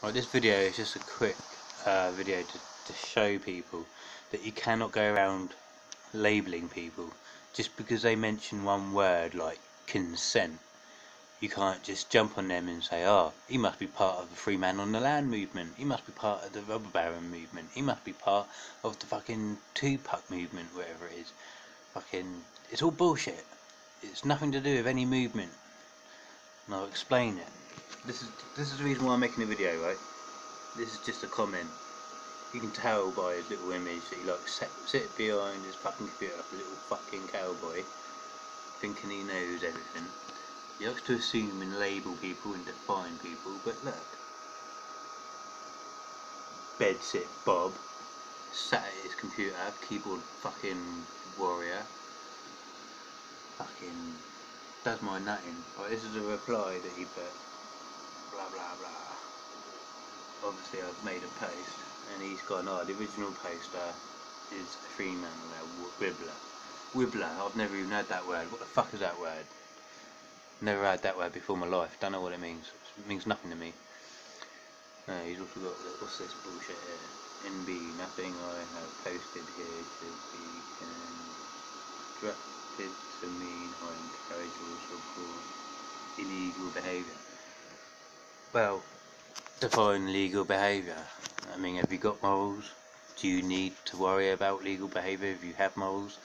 Right, this video is just a quick video to show people that you cannot go around labelling people just because they mention one word like consent. You can't just jump on them and say, oh, he must be part of the free man on the land movement, he must be part of the rubber baron movement, he must be part of the fucking Tupac movement, whatever it is. It's all bullshit. It's nothing to do with any movement. And I'll explain it. This is the reason why I'm making a video, right? This is just a comment. You can tell by his little image that he likes sit behind his fucking computer like a little fucking cowboy, thinking he knows everything. He likes to assume and label people and define people, but look. Bedsit Bob, sat at his computer, keyboard fucking warrior, fucking does my nutting. Right, this is a reply that he put, blah blah blah. Obviously I've made a post, and he's gone, oh, the original poster is a free man, Wibbler. Wibbler, I've never even heard that word. What the fuck is that word? Never heard that word before in my life. Don't know what it means. It means nothing to me. He's also got, what's this bullshit here? NB, nothing I have posted here should be constructed to mean I encourage or support illegal behaviour. Well, define legal behaviour. I mean, have you got morals? Do you need to worry about legal behaviour if you have morals?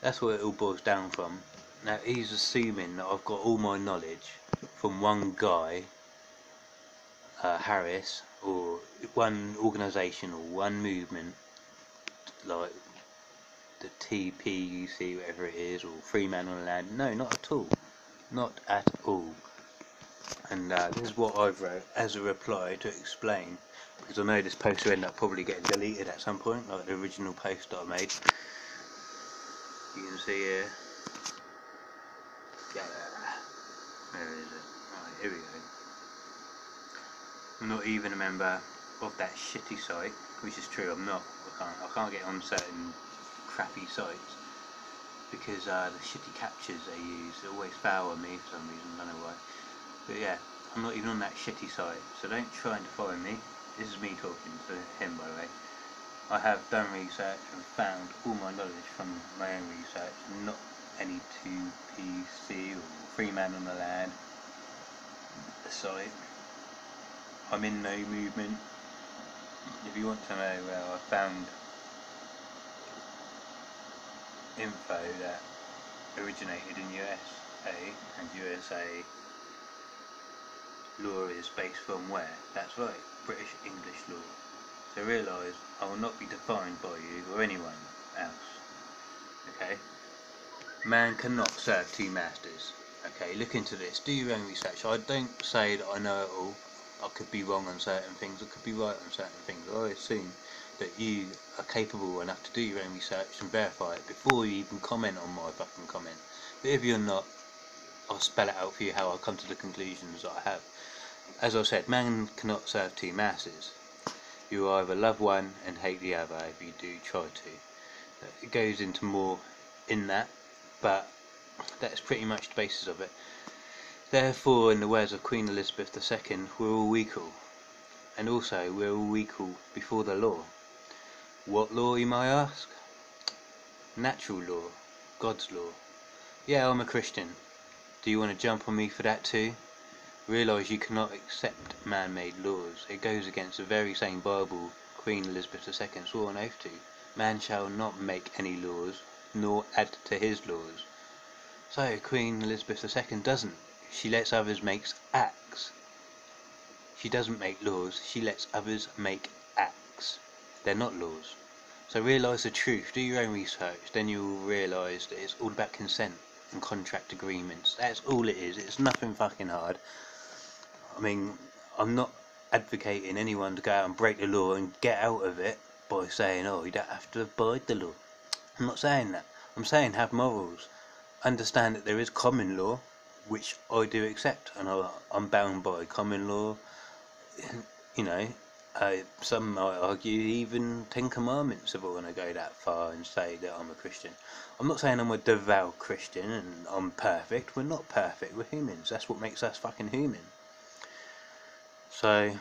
That's what it all boils down from. Now, he's assuming that I've got all my knowledge from one guy, Harris, or one organisation or one movement, like the TPUC, whatever it is, or Free Man on the Land. No, not at all. Not at all. And this is what I've wrote as a reply to explain, because I know this post will end up probably getting deleted at some point, like the original post that I made. You can see here. Where is it? Right, here we go. I'm not even a member of that shitty site, which is true. I'm not. I can't get on certain crappy sites because the shitty captures they use always fail on me for some reason. I don't know why. But yeah, I'm not even on that shitty site, so don't try and follow me. This is me talking to him, by the way. I have done research and found all my knowledge from my own research, not any 2PC or Free Man on the Land site. I'm in no movement. If you want to know where I found info that originated in USA, and USA law is based from where? That's right, British English law. So realise I will not be defined by you or anyone else. Okay? Man cannot serve two masters. Okay, look into this, do your own research. I don't say that I know it all. I could be wrong on certain things, I could be right on certain things. I assume that you are capable enough to do your own research and verify it before you even comment on my fucking comment. But if you're not, I'll spell it out for you how I come to the conclusions that I have. As I said, man cannot serve two masters. You either love one and hate the other if you do try to. It goes into more in that, but that's pretty much the basis of it. Therefore, in the words of Queen Elizabeth II, we're all equal. And also, we're all equal before the law. What law, you might ask? Natural law. God's law. Yeah, I'm a Christian. Do you want to jump on me for that too? Realise you cannot accept man-made laws. It goes against the very same Bible Queen Elizabeth II swore an oath to. Man shall not make any laws, nor add to his laws. So Queen Elizabeth II doesn't. She lets others make acts. She doesn't make laws, she lets others make acts. They're not laws. So realise the truth, do your own research, then you'll realise that it's all about consent and contract agreements. That's all it is, it's nothing fucking hard. I mean, I'm not advocating anyone to go out and break the law and get out of it by saying, oh, you don't have to abide the law. I'm not saying that. I'm saying have morals. Understand that there is common law, which I do accept, and I'm bound by common law. You know, some might argue even 10 Commandments if I want to go that far and say that I'm a Christian. I'm not saying I'm a devout Christian and I'm perfect. We're not perfect, we're humans. That's what makes us fucking human. So,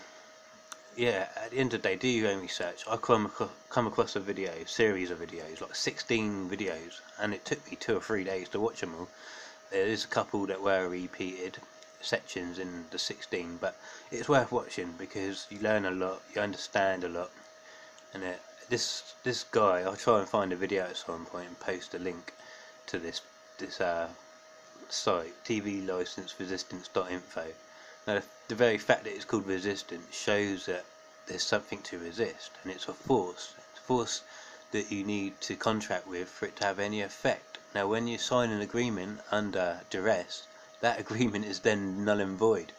yeah, at the end of the day, do your own research. I come across a series of videos, like 16 videos, and it took me 2 or 3 days to watch them all. There is a couple that were repeated sections in the 16, but it's worth watching because you learn a lot, you understand a lot, and this guy, I'll try and find a video at some point and post a link to this site, tvlicenseresistance.info. Now, the very fact that it's called resistance shows that there's something to resist, and it's a force. It's a force that you need to contract with for it to have any effect. Now, when you sign an agreement under duress, that agreement is then null and void.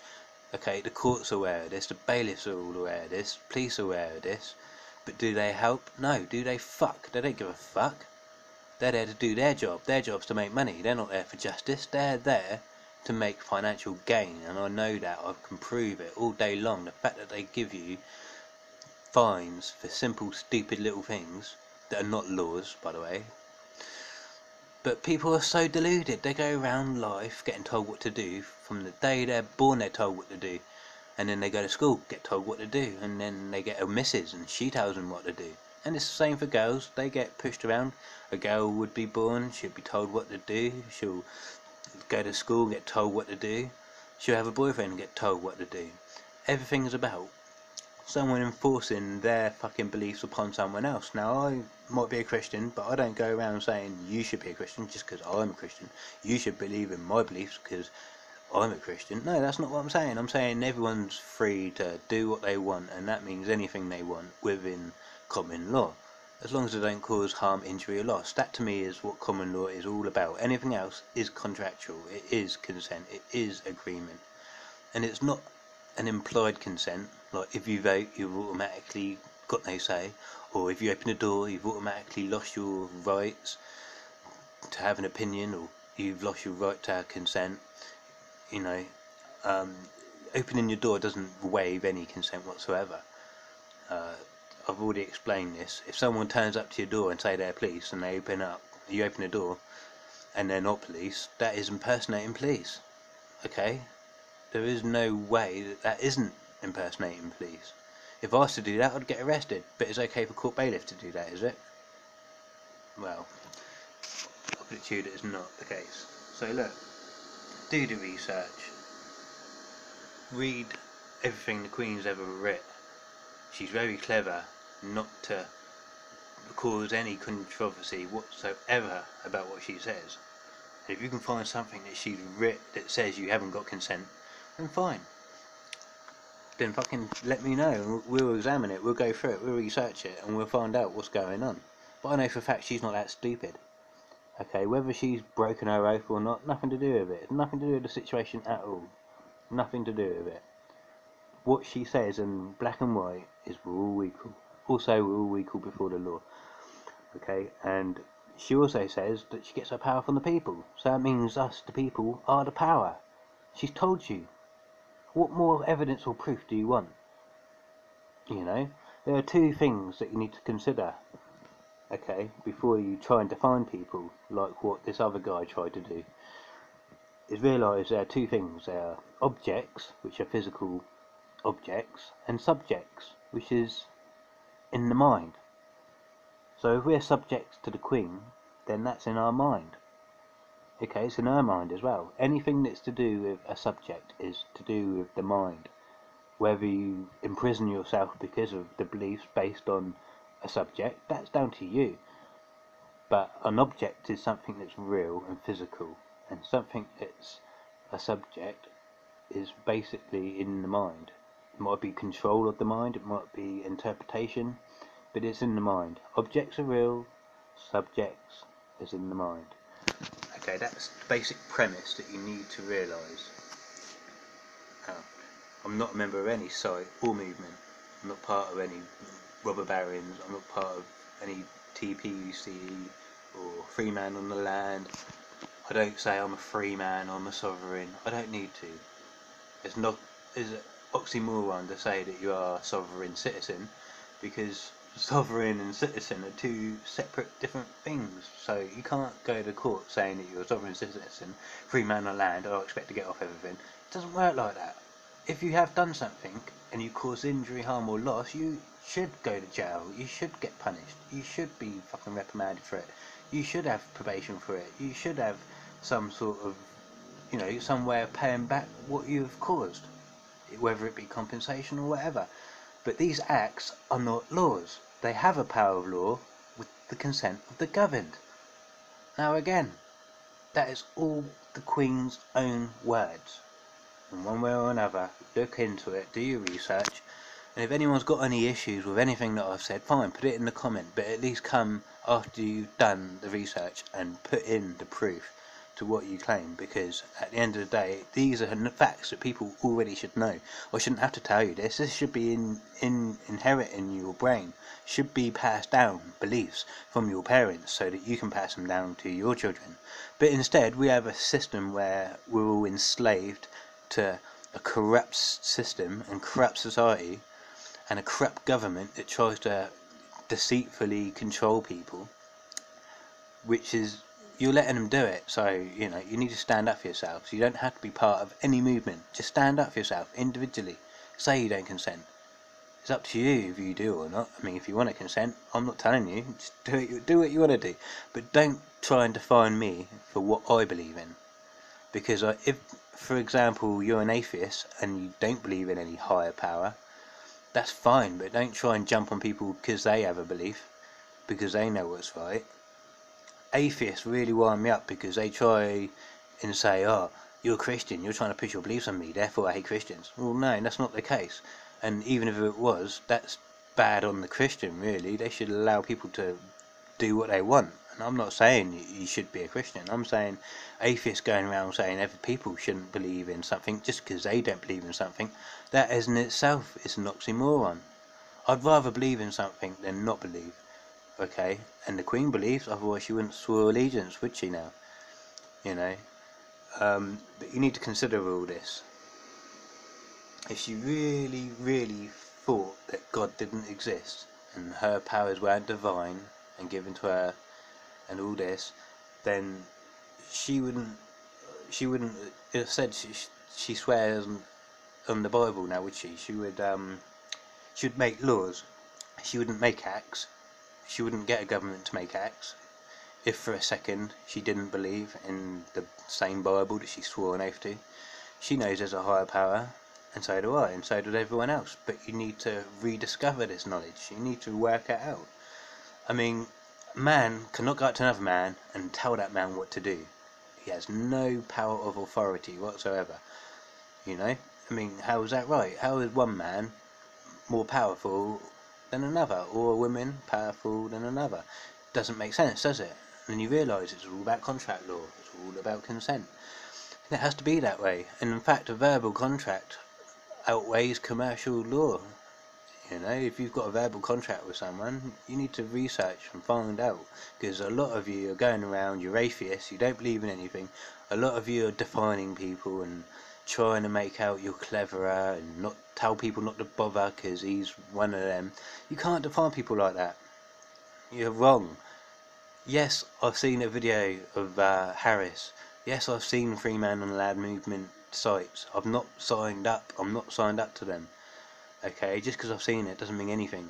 Okay, the court's aware of this, the bailiffs are all aware of this, police are aware of this, but do they help? No. Do they? Fuck. They don't give a fuck. They're there to do their job. Their job's to make money. They're not there for justice. They're there to make financial gain, and I know that. I can prove it all day long. The fact that they give you fines for simple, stupid little things that are not laws, by the way. But people are so deluded. They go around life getting told what to do. From the day they're born, they're told what to do. And then they go to school, get told what to do. And then they get a missus, and she tells them what to do. And it's the same for girls. They get pushed around. A girl would be born, she'll be told what to do. She'll go to school, get told what to do. She'll have a boyfriend and get told what to do. Everything's about someone enforcing their fucking beliefs upon someone else. Now, I might be a Christian, but I don't go around saying you should be a Christian just because I'm a Christian. You should believe in my beliefs because I'm a Christian. No, that's not what I'm saying. I'm saying everyone's free to do what they want, and that means anything they want within common law, as long as they don't cause harm, injury, or loss. That to me is what common law is all about. Anything else is contractual. It is consent. It is agreement, and it's not an implied consent. Like if you vote, you've automatically got no say, or if you open a door, you've automatically lost your rights to have an opinion, or you've lost your right to consent. You know, opening your door doesn't waive any consent whatsoever. I've already explained this. If someone turns up to your door and say they're police, and you open the door, and they're not police, that is impersonating police. Okay? There is no way that isn't impersonating police. If I was to do that, I'd get arrested. But it's okay for court bailiff to do that, is it? Well, I'll put it to you that it's not the case. So look, do the research. Read everything the Queen's ever writ. She's very clever not to cause any controversy whatsoever about what she says. And if you can find something that she's writ that says you haven't got consent, then fine. Then fucking let me know, and we'll examine it, we'll go through it, we'll research it, and we'll find out what's going on. But I know for a fact she's not that stupid. Okay, whether she's broken her oath or not, nothing to do with it. It's nothing to do with the situation at all. Nothing to do with it. What she says in black and white is we're all equal. Also, we're all equal before the law. Okay, and she also says that she gets her power from the people. So that means us, the people, are the power. She's told you. What more evidence or proof do you want? You know, there are 2 things that you need to consider, okay, before you try and define people, like what this other guy tried to do. Is realise there are 2 things. There are objects, which are physical objects, and subjects, which is in the mind. So if we're subjects to the Queen, then that's in our mind. Okay, it's in her mind as well. Anything that's to do with a subject is to do with the mind. Whether you imprison yourself because of the beliefs based on a subject, that's down to you. But an object is something that's real and physical, and something that's a subject is basically in the mind. It might be control of the mind, it might be interpretation, but it's in the mind. Objects are real, subjects is in the mind. Okay, that's the basic premise that you need to realise. I'm not a member of any site or movement. I'm not part of any robber barons. I'm not part of any TPUC or free man on the land. I don't say I'm a free man, I'm a sovereign. I don't need to. It's an oxymoron to say that you are a sovereign citizen, because sovereign and citizen are 2 separate different things. So you can't go to court saying that you're a sovereign citizen, free man on land, I expect to get off everything. It doesn't work like that. If you have done something and you cause injury, harm or loss, you should go to jail. You should get punished. You should be fucking reprimanded for it. You should have probation for it. You should have some sort of, some way of paying back what you've caused, whether it be compensation or whatever. But these acts are not laws. They have a power of law with the consent of the governed. Now again, that is all the Queen's own words. And one way or another, look into it, do your research, and if anyone's got any issues with anything that I've said, fine, put it in the comment, but at least come after you've done the research and put in the proof to what you claim, because at the end of the day, these are facts that people already should know. I shouldn't have to tell you this. This should be inherent in your brain, should be passed down beliefs from your parents so that you can pass them down to your children. But instead, we have a system where we're all enslaved to a corrupt system and corrupt society and a corrupt government that tries to deceitfully control people, which is, you're letting them do it. So you need to stand up for yourselves. You don't have to be part of any movement. Just stand up for yourself individually. Say you don't consent. It's up to you if you do or not. I mean, if you want to consent, I'm not telling you. Just do what you want to do, but don't try and define me for what I believe in. Because if, for example, you're an atheist and you don't believe in any higher power, that's fine, but don't try and jump on people because they have a belief, because they know what's right. Atheists really wind me up because they try and say, oh, you're a Christian, you're trying to push your beliefs on me, therefore I hate Christians. Well, no, that's not the case. And even if it was, that's bad on the Christian, really. They should allow people to do what they want. And I'm not saying you should be a Christian. I'm saying atheists going around saying other people shouldn't believe in something just because they don't believe in something, that as in itself is an oxymoron. I'd rather believe in something than not believe. Okay, and the Queen believes, otherwise she wouldn't swear allegiance, would she now? But you need to consider all this. If she really, really thought that God didn't exist and her powers weren't divine and given to her and all this, then she wouldn't it said she swears on the Bible now, would she? She would make laws. She wouldn't make acts. She wouldn't get a government to make acts if for a second she didn't believe in the same Bible that she swore an oath to. She knows there's a higher power, and so do I, and so does everyone else, but you need to rediscover this knowledge. You need to work it out. I mean, man cannot go up to another man and tell that man what to do. He has no power of authority whatsoever. I mean, how is that right? How is one man more powerful than another, or a woman powerful than another? Doesn't make sense, does it? And you realise it's all about contract law. It's all about consent. And it has to be that way. And in fact, a verbal contract outweighs commercial law. If you've got a verbal contract with someone, you need to research and find out, because a lot of you are going around, you're atheists, you don't believe in anything. A lot of you are defining people and trying to make out you're cleverer and not tell people not to bother because he's one of them. You can't define people like that. You're wrong. Yes, I've seen a video of Harris. Yes, I've seen Free Man on the Lad movement sites. I'm not signed up to them. Okay, just because I've seen it doesn't mean anything.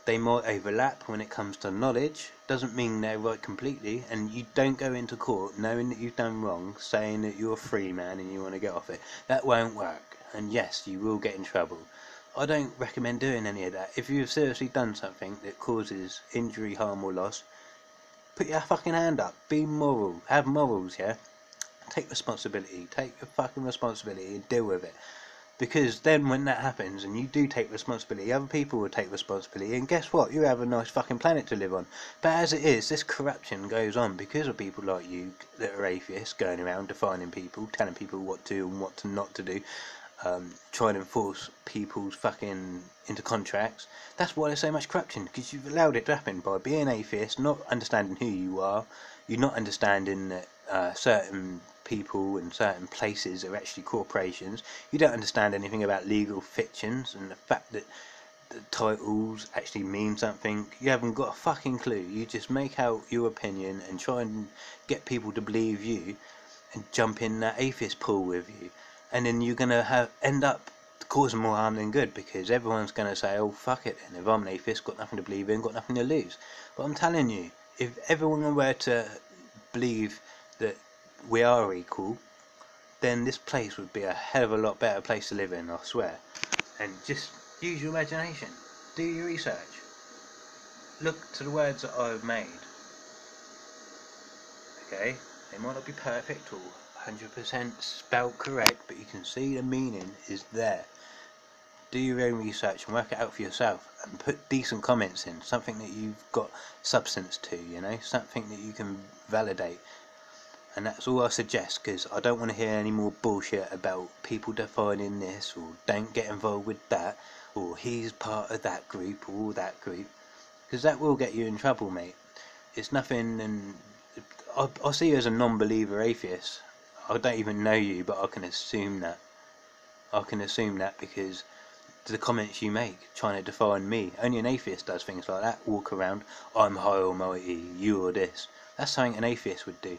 They might overlap when it comes to knowledge, doesn't mean they're right completely, and you don't go into court knowing that you've done wrong, saying that you're a free man and you want to get off it. That won't work, and yes, you will get in trouble. I don't recommend doing any of that. If you've seriously done something that causes injury, harm or loss, put your fucking hand up, be moral, have morals, yeah? Take responsibility, take your fucking responsibility and deal with it. Because then when that happens and you do take responsibility, other people will take responsibility, and guess what? You have a nice fucking planet to live on. But as it is, this corruption goes on because of people like you that are atheists going around defining people, telling people what to and what to not to do, trying to enforce people's fucking into contracts. That's why there's so much corruption, because you've allowed it to happen by being atheist, not understanding who you are. You're not understanding that certain people and certain places are actually corporations. You don't understand anything about legal fictions and the fact that the titles actually mean something. You haven't got a fucking clue. You just make out your opinion and try and get people to believe you and jump in that atheist pool with you, and then you're gonna end up causing more harm than good, because everyone's going to say, oh fuck it then, if I'm an atheist, got nothing to believe in, got nothing to lose. But I'm telling you, if everyone were to believe that we are equal, then this place would be a hell of a lot better place to live in, I swear. And just use your imagination, do your research, look to the words that I've made. Okay, they might not be perfect or 100% spelled correct, but you can see the meaning is there. Do your own research and work it out for yourself, and put decent comments in, something that you've got substance to, you know, something that you can validate. And that's all I suggest, because I don't want to hear any more bullshit about people defining this, or don't get involved with that, or he's part of that group or that group, because that will get you in trouble, mate. It's nothing, and I see you as a non-believer atheist. I don't even know you, but I can assume that. Because the comments you make trying to define me. Only an atheist does things like that. Walk around, I'm high almighty, you or this. That's something an atheist would do.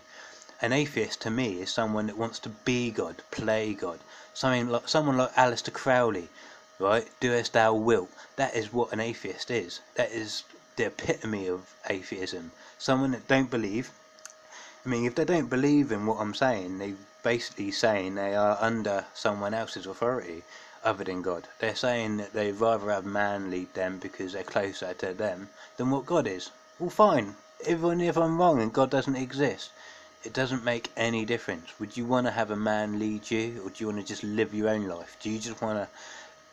An atheist to me is someone that wants to be God, play God. Someone like Aleister Crowley, right? Do as thou wilt. That is what an atheist is. That is the epitome of atheism. Someone that don't believe. I mean, if they don't believe in what I'm saying, they're basically saying they are under someone else's authority other than God. They're saying that they'd rather have man lead them because they're closer to them than what God is. Well, fine. Even if I'm wrong and God doesn't exist, it doesn't make any difference. Would you want to have a man lead you, or do you want to just live your own life? Do you just want to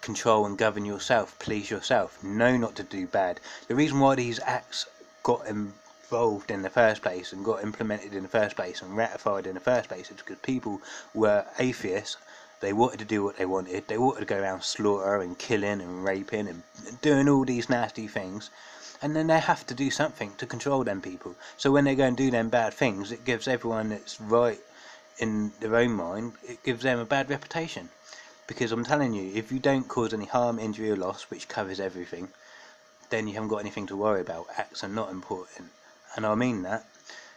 control and govern yourself, please yourself, know not to do bad? The reason why these acts got involved in the first place and got implemented in the first place and ratified in the first place is because people were atheists. They wanted to do what they wanted. They wanted to go around slaughtering and killing and raping and doing all these nasty things, and then they have to do something to control them people. So when they go and do them bad things, it gives everyone that's right in their own mind, it gives them a bad reputation. Because I'm telling you, if you don't cause any harm, injury or loss, which covers everything, then you haven't got anything to worry about. Acts are not important. And I mean that.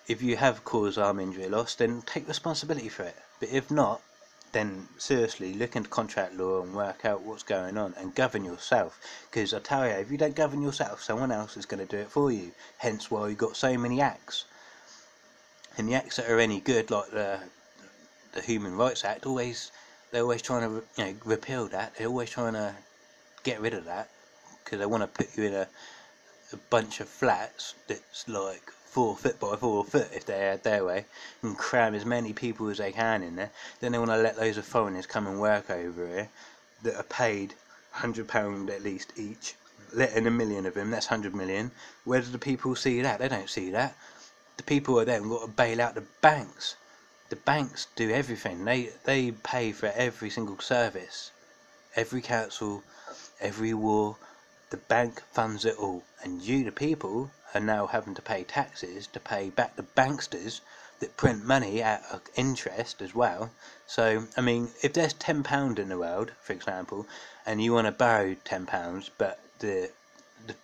If you have caused harm, injury or loss, then take responsibility for it. But if not, then seriously look into contract law and work out what's going on and govern yourself. Because I tell you, if you don't govern yourself, someone else is going to do it for you. Hence why you've got so many acts. And the acts that are any good, like the Human Rights Act, they're always trying to repeal that. They're always trying to get rid of that, because they want to put you in a bunch of flats that's like 4 foot by 4 foot, if they had their way, and cram as many people as they can in there. Then they want to let loads of foreigners come and work over here that are paid £100 at least each, letting 1 million of them, that's 100 million. Where do the people see that? They don't see that. The people are then got to bail out the banks. The banks do everything. They pay for every single service, every council, every war. The bank funds it all, and you, the people, are now having to pay taxes to pay back the banksters that print money at interest as well. So, I mean, if there's £10 in the world, for example, and you want to borrow £10, but the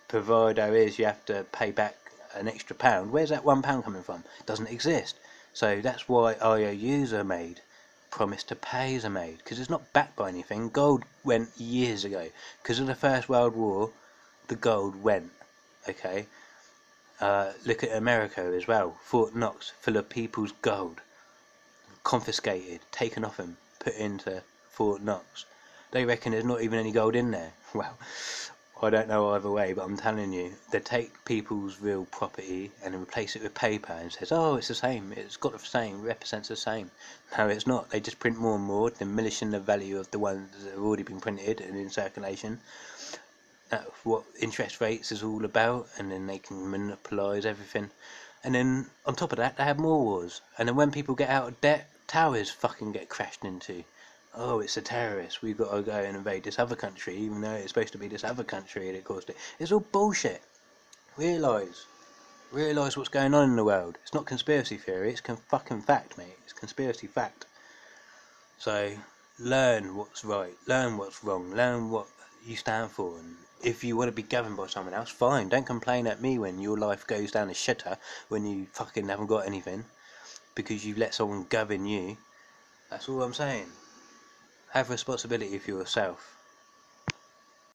provider is you have to pay back an extra pound, where's that £1 coming from? It doesn't exist. So that's why IOUs are made. Promise to pays are made, because it's not backed by anything. Gold went years ago. Because of the First World War, the gold went. Okay, look at America as well. Fort Knox, full of people's gold, confiscated, taken off them, put into Fort Knox. They reckon there's not even any gold in there. Well, I don't know either way, but I'm telling you, they take people's real property and replace it with paper and says, oh, it's the same, it's got the same, represents the same. No, it's not. They just print more and more, diminishing the value of the ones that have already been printed and in circulation. That's what interest rates is all about, and then they can monopolise everything. And then on top of that, they have more wars. And then when people get out of debt, towers fucking get crashed into. Oh, it's the terrorists, we've got to go and invade this other country, even though it's supposed to be this other country that caused it. It's all bullshit. Realise what's going on in the world. It's not conspiracy theory, it's fucking fact, mate. It's conspiracy fact. So, learn what's right, learn what's wrong, learn what you stand for. And if you want to be governed by someone else, fine. Don't complain at me when your life goes down the shitter, when you fucking haven't got anything, because you've let someone govern you. That's all I'm saying. Have responsibility for yourself.